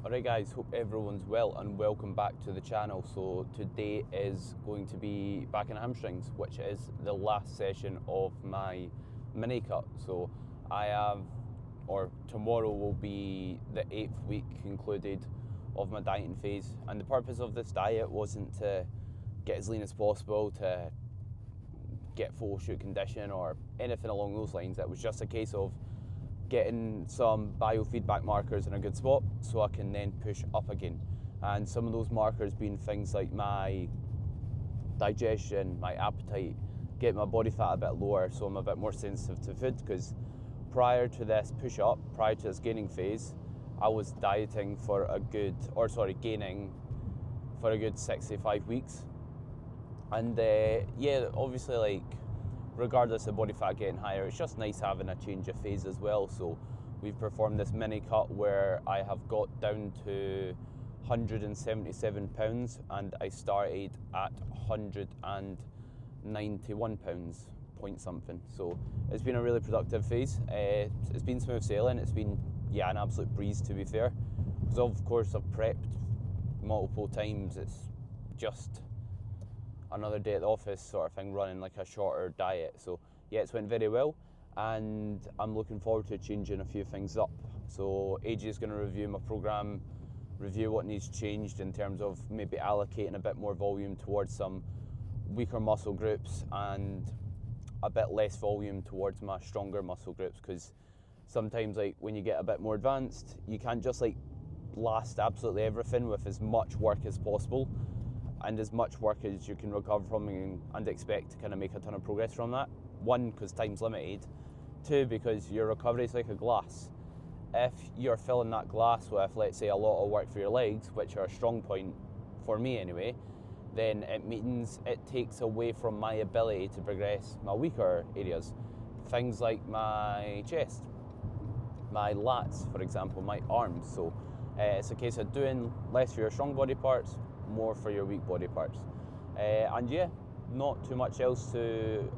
Alright guys, hope everyone's well and welcome back to the channel. So today is going to be back in hamstrings, which is the last session of my mini cut. So tomorrow will be the 8th week concluded of my dieting phase, and the purpose of this diet wasn't to get as lean as possible, to get photo shoot condition or anything along those lines. It was just a case of getting some biofeedback markers in a good spot so I can then push up again. And some of those markers being things like my digestion, my appetite, get my body fat a bit lower so I'm a bit more sensitive to food, because prior to this push up, prior to this gaining phase, I was gaining for a good 65 weeks. And obviously, like, regardless of body fat getting higher, it's just nice having a change of phase as well. So we've performed this mini cut where I have got down to 177 pounds and I started at 191 pounds point something. So it's been a really productive phase. It's been smooth sailing. It's been an absolute breeze, to be fair, because of course I've prepped multiple times. It's just another day at the office sort of thing, running like a shorter diet. So yeah, it's went very well, and I'm looking forward to changing a few things up. So AJ is going to review my program, review what needs changed in terms of maybe allocating a bit more volume towards some weaker muscle groups and a bit less volume towards my stronger muscle groups, because sometimes, like, when you get a bit more advanced, you can't just like blast absolutely everything with as much work as possible and as much work as you can recover from and expect to kind of make a ton of progress from that. One, because time's limited. Two, because your recovery is like a glass. If you're filling that glass with, let's say, a lot of work for your legs, which are a strong point for me anyway, then it means it takes away from my ability to progress my weaker areas. Things like my chest, my lats, for example, my arms. So it's a case of doing less for your strong body parts, more for your weak body parts. Not too much else to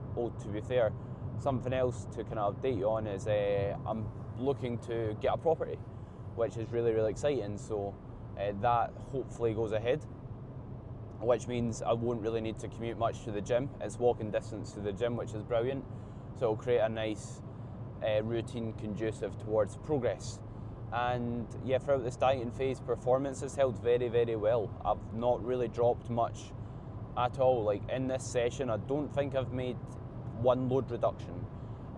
be fair, something else to kind of update you on is I'm looking to get a property, which is really, really exciting. So that hopefully goes ahead, which means I won't really need to commute much to the gym. It's walking distance to the gym, which is brilliant. So it'll create a nice routine conducive towards progress. And yeah, throughout this dieting phase, performance has held very, very well. I've not really dropped much at all. Like, in this session, I don't think I've made one load reduction.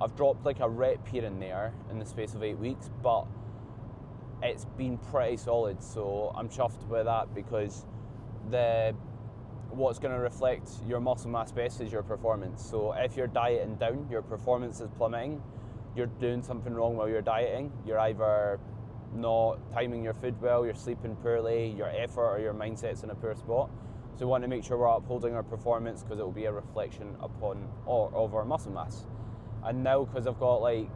I've dropped like a rep here and there in the space of 8 weeks, but it's been pretty solid. So I'm chuffed with that, because what's going to reflect your muscle mass best is your performance. So if you're dieting down, your performance is plummeting, you're doing something wrong while you're dieting. You're either not timing your food well, you're sleeping poorly, your effort or your mindset's in a poor spot. So we want to make sure we're upholding our performance, because it will be a reflection of our muscle mass. And now, because I've got like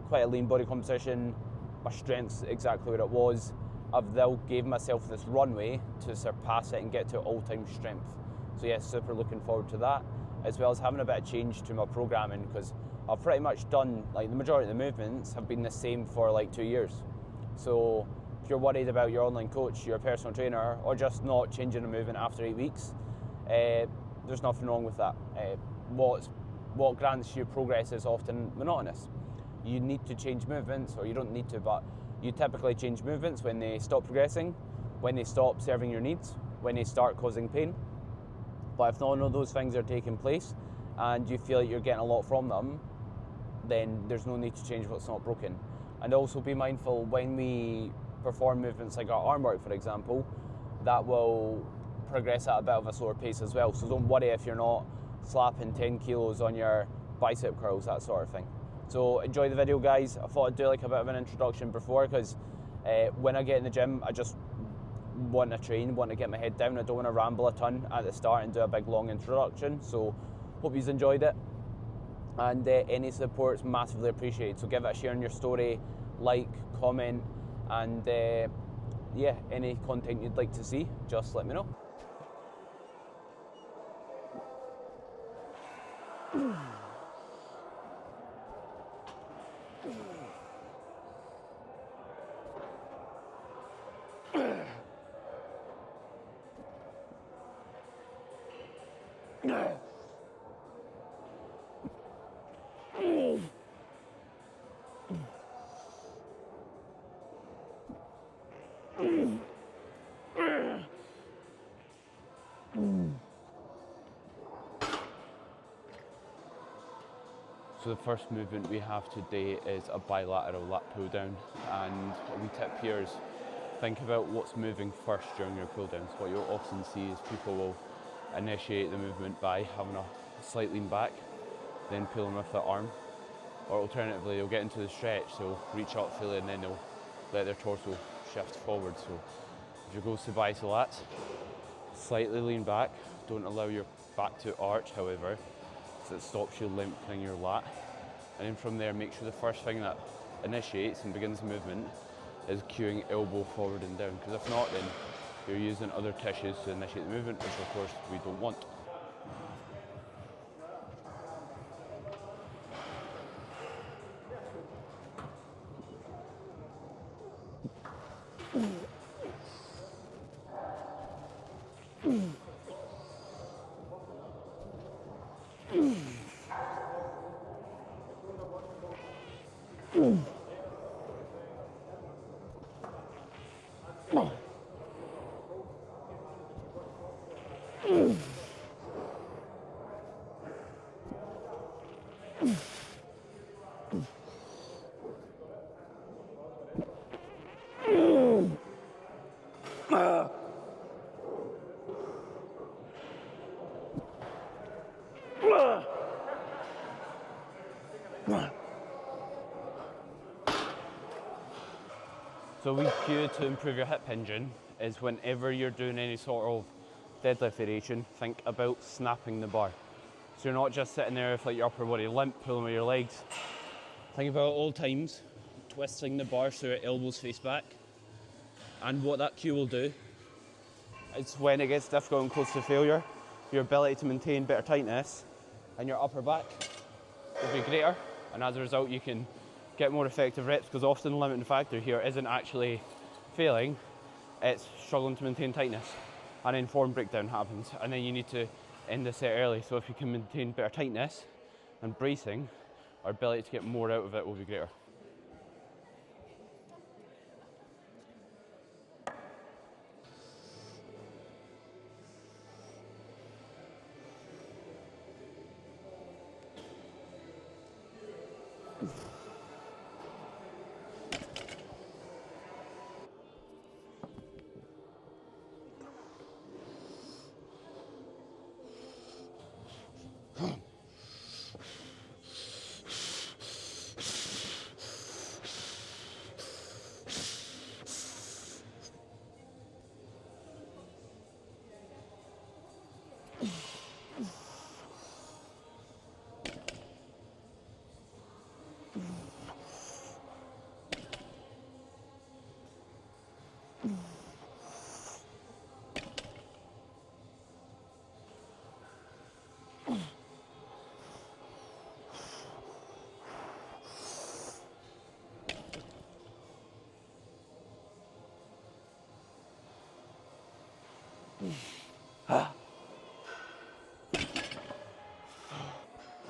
quite a lean body composition, my strength's exactly where it was, I've now gave myself this runway to surpass it and get to all-time strength. So yeah, super looking forward to that, as well as having a bit of change to my programming, because I've pretty much done, like, the majority of the movements have been the same for like 2 years. So if you're worried about your online coach, your personal trainer, or just not changing a movement after 8 weeks, there's nothing wrong with that. What grants you progress is often monotonous. You need to change movements, or you don't need to, but you typically change movements when they stop progressing, when they stop serving your needs, when they start causing pain. But if none of those things are taking place and you feel like you're getting a lot from them, then there's no need to change what's not broken. And also be mindful, when we perform movements like our arm work, for example, that will progress at a bit of a slower pace as well. So don't worry if you're not slapping 10 kilos on your bicep curls, that sort of thing. So enjoy the video, guys. I thought I'd do like a bit of an introduction before, because when I get in the gym, I just want to train, want to get my head down. I don't want to ramble a ton at the start and do a big long introduction. So hope you've enjoyed it, and any support's massively appreciated. So give it a share on your story, like, comment, and any content you'd like to see, just let me know. So the first movement we have today is a bilateral lat pull down, and a wee tip here is think about what's moving first during your pull downs. What you'll often see is people will initiate the movement by having a slight lean back, then pulling with their arm, or alternatively they'll get into the stretch, they'll reach up fully and then they'll let their torso shift forward. So if you go to bisolats, slightly lean back, don't allow your back to arch however, so it stops you lengthening your lat. And then from there, make sure the first thing that initiates and begins the movement is cueing elbow forward and down, because if not, then you're using other tissues to initiate the movement, which of course we don't want. So a wee cue to improve your hip hinge is whenever you're doing any sort of deadlift variation, think about snapping the bar. So you're not just sitting there with like your upper body limp, pulling with your legs. Think about all times twisting the bar so your elbows face back. And what that cue will do is when it gets difficult and close to failure, your ability to maintain better tightness in your upper back will be greater, and as a result you can get more effective reps, because often the limiting factor here isn't actually failing, it's struggling to maintain tightness, and then form breakdown happens, and then you need to end the set early. So if you can maintain better tightness and bracing, our ability to get more out of it will be greater.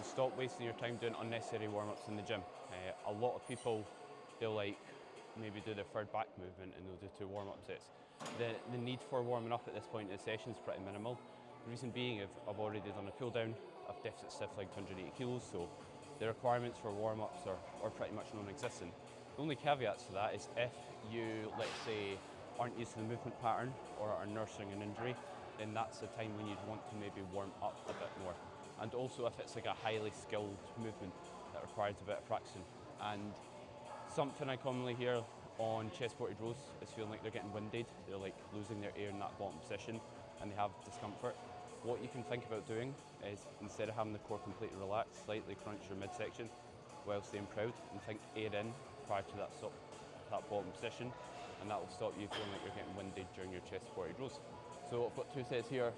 Stop wasting your time doing unnecessary warm-ups in the gym. A lot of people, they'll like maybe do their third back movement and they'll do 2 warm-up sets. The need for warming up at this point in the session is pretty minimal. The reason being, I've already done a pull down, I've deficit stiff legged 180 kilos, so the requirements for warm-ups are pretty much non-existent. The only caveats to that is if you, let's say, aren't used to the movement pattern or are nursing an injury, then that's the time when you'd want to maybe warm up a bit more. And also if it's like a highly skilled movement that requires a bit of practicing. And something I commonly hear on chest supported rows is feeling like they're getting winded, they're like losing their air in that bottom position and they have discomfort. What you can think about doing is, instead of having the core completely relaxed, slightly crunch your midsection while staying proud and think air in prior to that bottom position, and that will stop you feeling like you're getting winded during your chest supported rows. So I've got 2 sets here.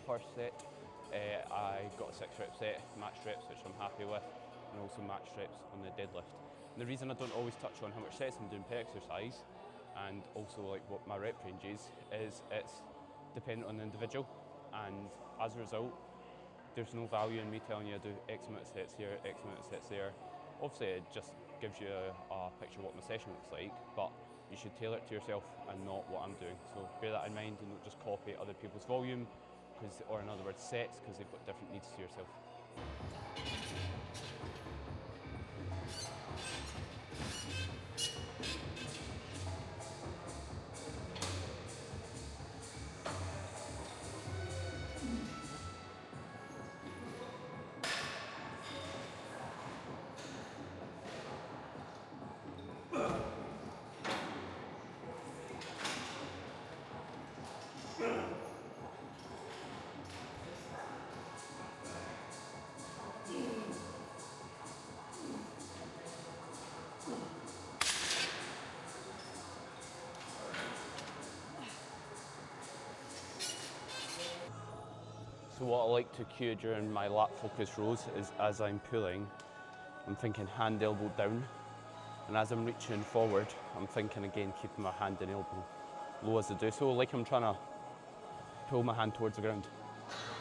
First set, I got a 6 rep set, match reps, which I'm happy with, and also match reps on the deadlift. And the reason I don't always touch on how much sets I'm doing per exercise, and also like what my rep range is it's dependent on the individual. and as a result, there's no value in me telling you to do X amount of sets here, X amount of sets there. Obviously, it just gives you a picture of what my session looks like, but you should tailor it to yourself and not what I'm doing. So bear that in mind and don't just copy other people's volume, or in other words, sets, because they've got different needs to yourself. So what I like to cue during my lat focus rows is as I'm pulling, I'm thinking hand elbow down, and as I'm reaching forward, I'm thinking again keeping my hand and elbow low as I do so, like I'm trying to pull my hand towards the ground.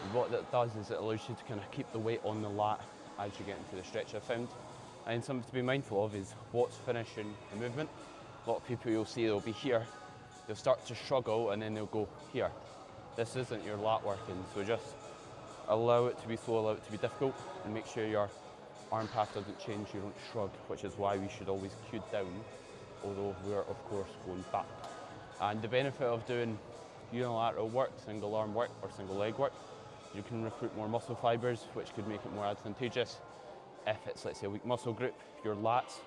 And what that does is it allows you to kind of keep the weight on the lat as you get into the stretch, I've found. And something to be mindful of is what's finishing the movement. A lot of people you'll see they'll be here, they'll start to struggle and then they'll go here. This isn't your lat working, so just allow it to be slow, allow it to be difficult, and make sure your arm path doesn't change, you don't shrug, which is why we should always cue down, although we're of course going back. And the benefit of doing unilateral work, single arm work or single leg work, you can recruit more muscle fibers, which could make it more advantageous. If it's, let's say, a weak muscle group, your lats,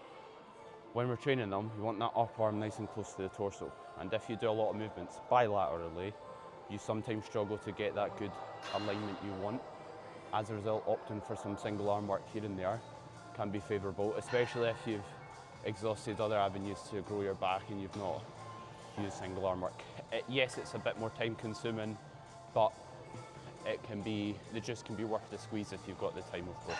when we're training them, you want that upper arm nice and close to the torso. And if you do a lot of movements bilaterally, you sometimes struggle to get that good alignment you want. As a result, opting for some single arm work here and there can be favourable, especially if you've exhausted other avenues to grow your back and you've not used single arm work. Yes, it's a bit more time consuming, but the juice can be worth the squeeze if you've got the time, of course.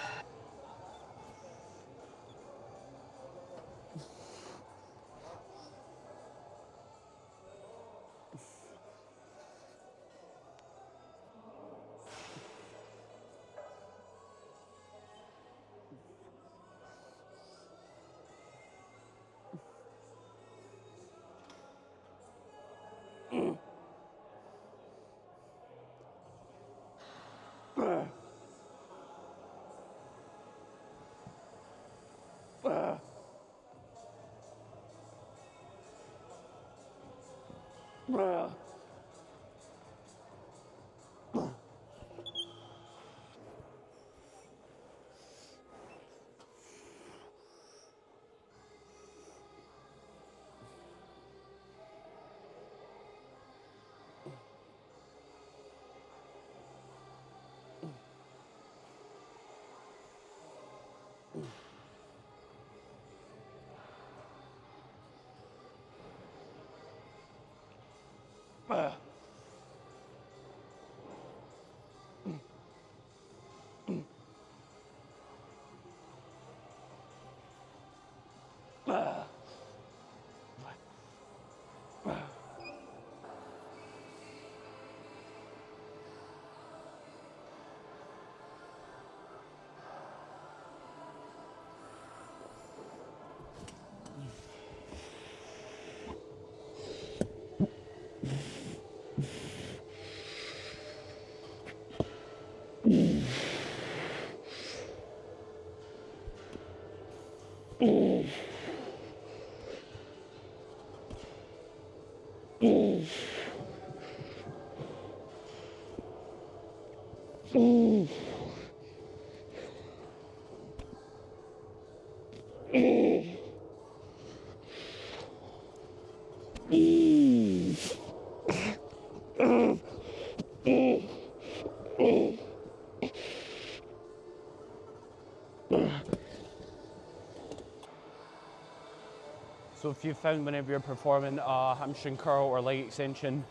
So if you've found whenever you're performing a hamstring curl or leg extension,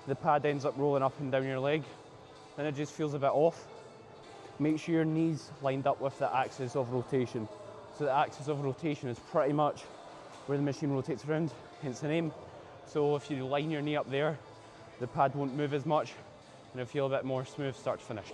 the pad ends up rolling up and down your leg, then it just feels a bit off. Make sure your knees lined up with the axis of rotation. So the axis of rotation is pretty much where the machine rotates around, hence the name. So if you line your knee up there, the pad won't move as much, and it'll feel a bit more smooth start to finish.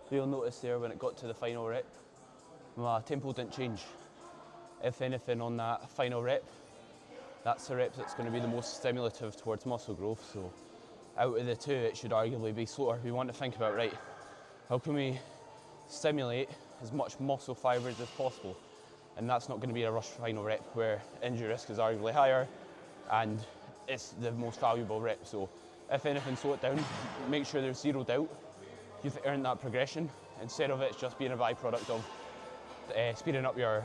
So you'll notice there when it got to the final rep, my tempo didn't change. If anything, on that final rep, that's the rep that's going to be the most stimulative towards muscle growth. So out of the two, it should arguably be slower. We want to think about, right, how can we stimulate as much muscle fibers as possible? And that's not going to be a rush final rep where injury risk is arguably higher and it's the most valuable rep. So if anything, slow it down, make sure there's zero doubt you've earned that progression instead of it just being a byproduct of speeding up your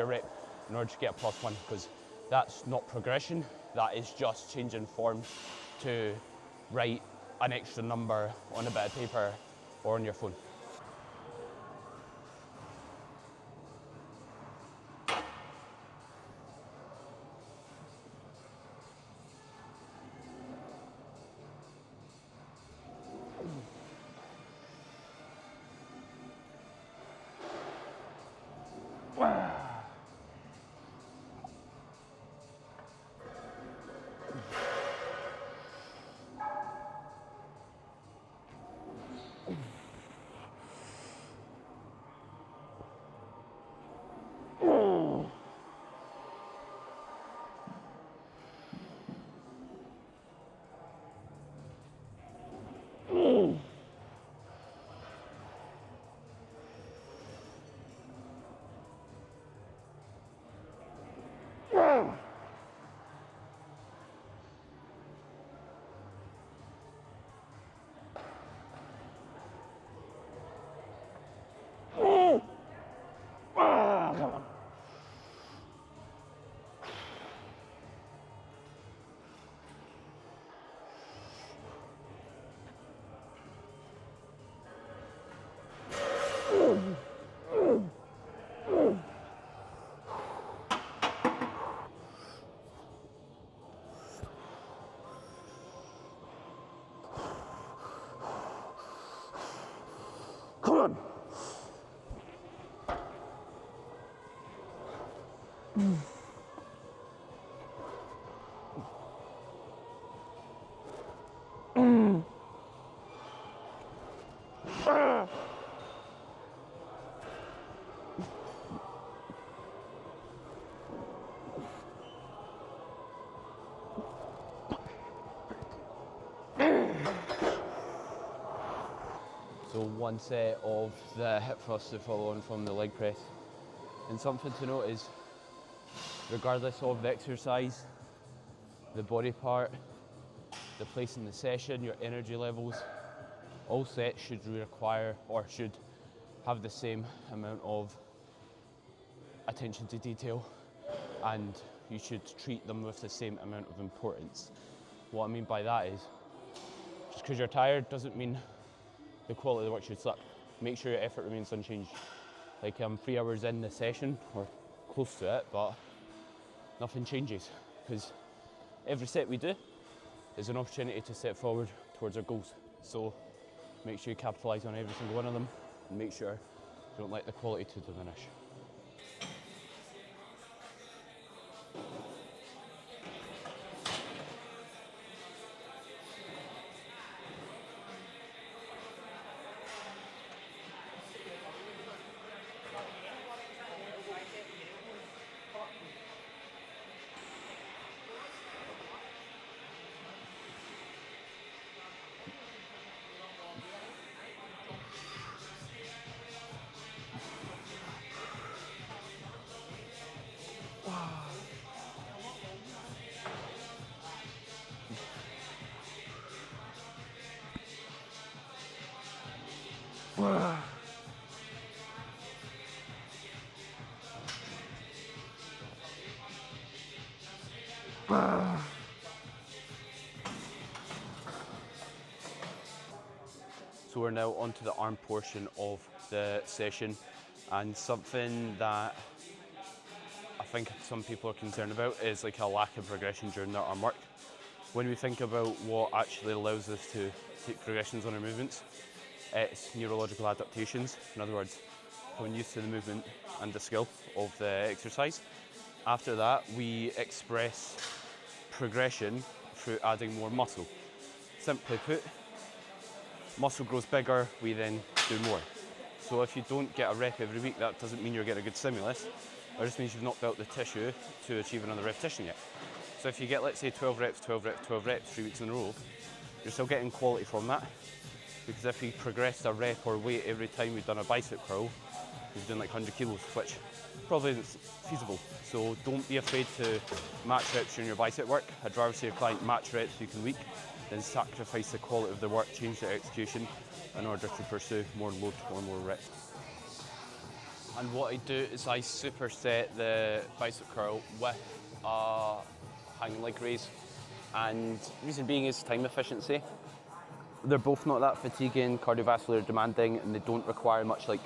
rep in order to get a +1, because that's not progression, that is just changing form to write an extra number on a bit of paper or on your phone. Come on. So one set of the hip thrust to follow on from the leg press. And something to note is regardless of the exercise, the body part, the place in the session, your energy levels, all sets should require or should have the same amount of attention to detail, and you should treat them with the same amount of importance. What I mean by that is, just because you're tired doesn't mean the quality of the work should suck. Make sure your effort remains unchanged. Like I'm 3 hours in the session, or close to it, but nothing changes, because every set we do is an opportunity to step forward towards our goals. So make sure you capitalise on every single one of them, and make sure you don't let the quality to diminish. So we're now onto the arm portion of the session, and something that I think some people are concerned about is like a lack of progression during their arm work. When we think about what actually allows us to take progressions on our movements, it's neurological adaptations. In other words, becoming used to the movement and the skill of the exercise. After that, we express progression through adding more muscle. Simply put, muscle grows bigger, we then do more. So if you don't get a rep every week, that doesn't mean you're getting a good stimulus. It just means you've not built the tissue to achieve another repetition yet. So if you get, let's say, 12 reps, 12 reps, 12 reps, 3 weeks in a row, you're still getting quality from that. Because if you progressed a rep or weight every time we've done a bicep curl, you've done like 100 kilos, which probably isn't feasible. So don't be afraid to match reps during your bicep work. I'd rather see a client match reps week and week than sacrifice the quality of their work, change their execution in order to pursue more load or more reps. And what I do is I superset the bicep curl with a hanging leg raise. And the reason being is time efficiency. They're both not that fatiguing, cardiovascular demanding, and they don't require much like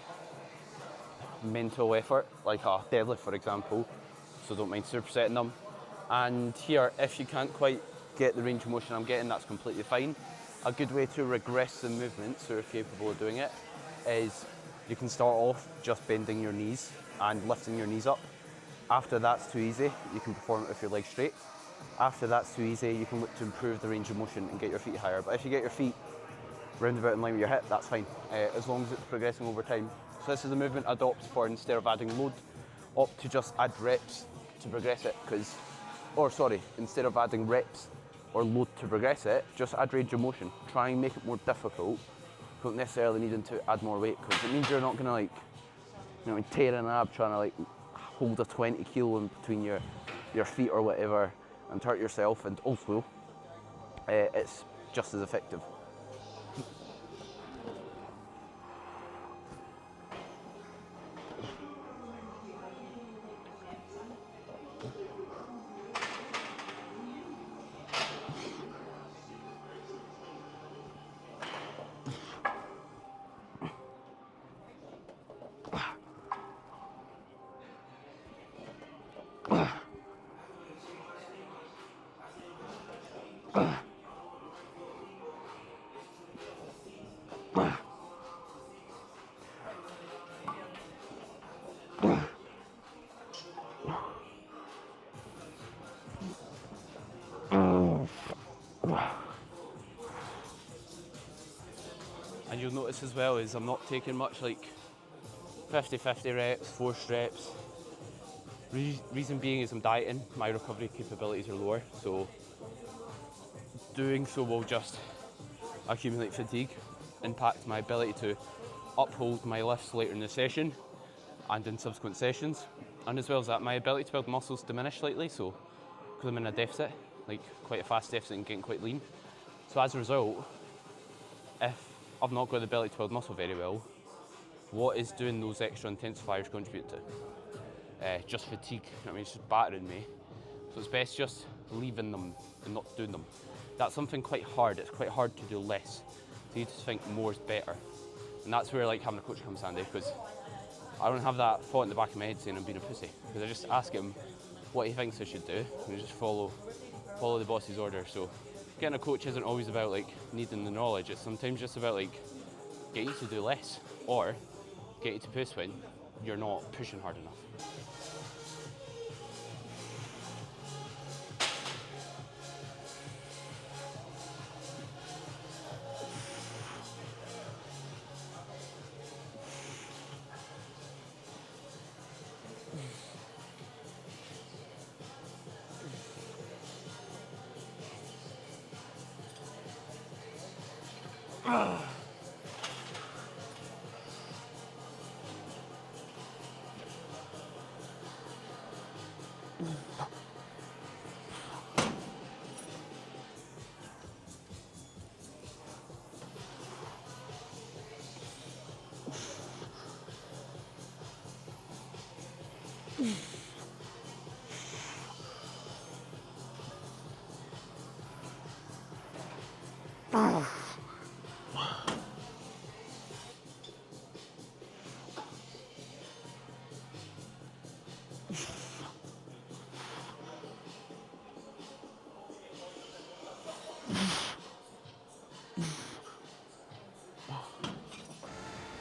mental effort, like a deadlift for example. So don't mind supersetting them. And here, if you can't quite get the range of motion I'm getting, that's completely fine. A good way to regress the movement, so you're capable of doing it, is you can start off just bending your knees and lifting your knees up. After that's too easy, you can perform it with your legs straight. After that's too easy, you can look to improve the range of motion and get your feet higher. But if you get your feet round about in line with your hip, that's fine, as long as it's progressing over time. So this is a movement I adopt for, instead of adding load, opt to just add reps to progress it, instead of adding reps or load to progress it, just add range of motion. Try and make it more difficult. Don't necessarily needing to add more weight, because it means you're not gonna tear an ab trying to like hold a 20 kilo in between your feet or whatever and hurt yourself, and also it's just as effective. And you'll notice as well is I'm not taking much like 50-50 reps, forced reps. Reason being is I'm dieting, my recovery capabilities are lower, so doing so will just accumulate fatigue, impact my ability to uphold my lifts later in the session and in subsequent sessions. And as well as that, my ability to build muscles diminished slightly, so because I'm in a deficit, like quite a fast deficit and getting quite lean. So as a result, if I've not got the ability to build muscle very well, what is doing those extra intensifiers contribute to? Just fatigue. I mean, it's just battering me. So it's best just leaving them and not doing them. That's something quite hard. It's quite hard to do less. So you just think more is better. And that's where like having a coach comes handy, because I don't have that thought in the back of my head saying I'm being a pussy. Because I just ask him what he thinks I should do, and I just follow the boss's order. So getting a coach isn't always about like needing the knowledge. It's sometimes just about like getting you to do less, or get you to push when you're not pushing hard enough.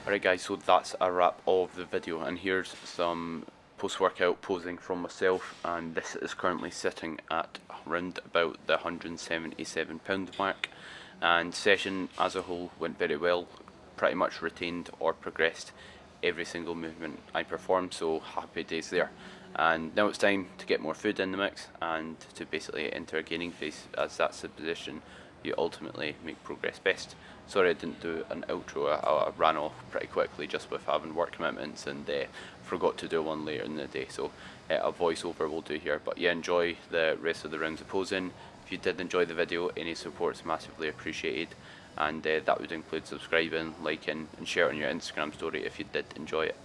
Alright guys, so that's a wrap of the video, and here's some post-workout posing from myself, and this is currently sitting at around about the 177 pound mark, and session as a whole went very well, pretty much retained or progressed every single movement I performed, so happy days there. And now it's time to get more food in the mix and to basically enter a gaining phase, as that's the position you ultimately make progress best. Sorry I didn't do an outro, I ran off pretty quickly just with having work commitments, and forgot to do one later in the day, so a voiceover will do here. But yeah, enjoy the rest of the rounds of posing. If you did enjoy the video, any support is massively appreciated, and that would include subscribing, liking and sharing on your Instagram story if you did enjoy it.